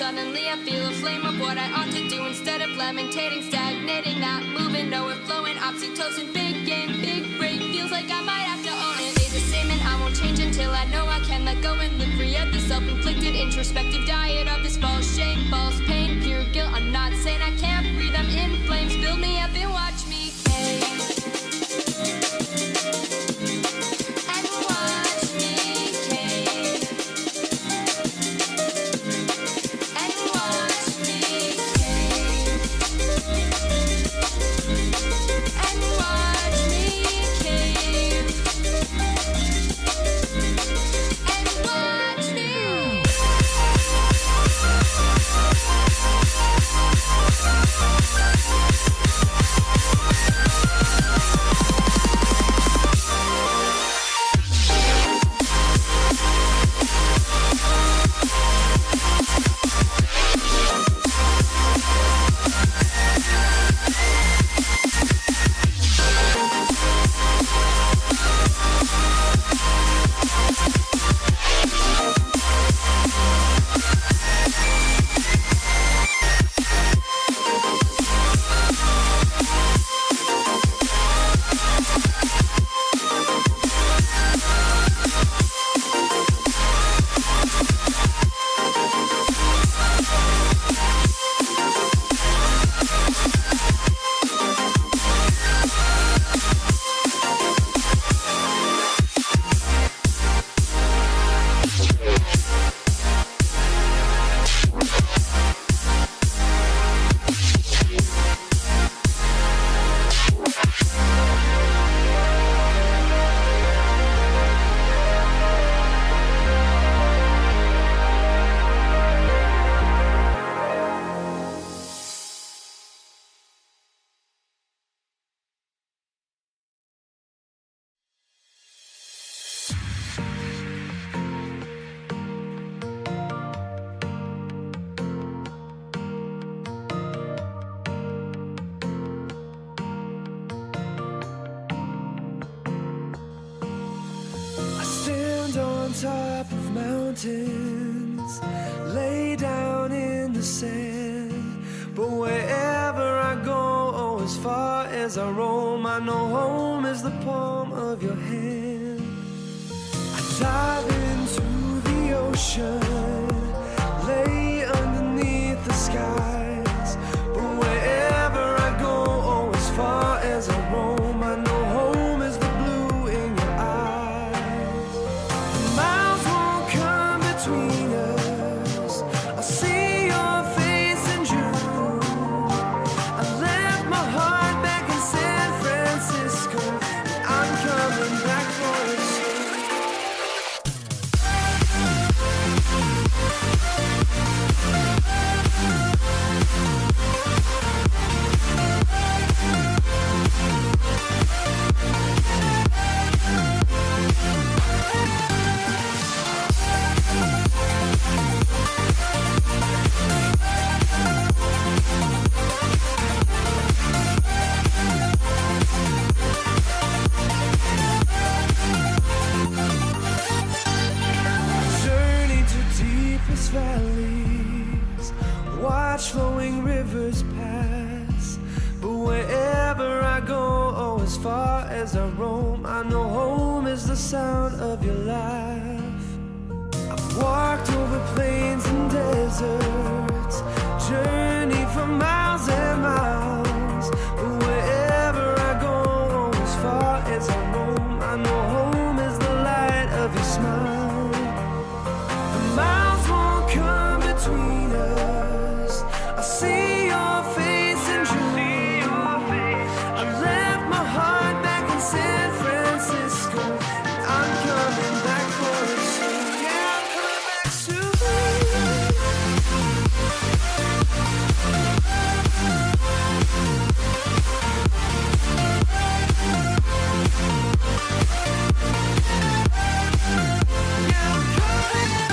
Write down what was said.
suddenly I feel a flame of what I ought to do instead of lamentating, stagnating, not moving, nowhere flowing, oxytocin, big game, big break, feels like I might have to own it. Stay the same and I won't change until I know I can let go and live free of the self-inflicted introspective diet of this false shame, false pain, pure guilt. I'm not saying I can't breathe, I'm in flames, build me up and watch me cave. And watch me cave. And watch me cave. And watch me cave. And watch me. Top of mountains, lay down in the sand. But wherever I go, oh, as far as I roam, I know home is the palm of your hand. I dive into the ocean, lay underneath the skies. But wherever I go, oh, as far as I roam, I know home is the blue in your eyes. Miles won't come between us. I'll see your face in June. I left my heart back in San Francisco, and I'm coming back for it soon. Journey to deepest valleys, watch flowing rivers pass. But wherever I go, oh, as far as I roam, I know home is the sound of your laugh. I've walked over plains and deserts, journey for miles and miles. But wherever I go, oh, as far as I roam, I know home is the light of your smile. The miles won't come between us. I see your face in June. I left my heart back in San Francisco, and I'm coming back for it soon. Yeah, I'm coming back soon. Yeah, I'm coming.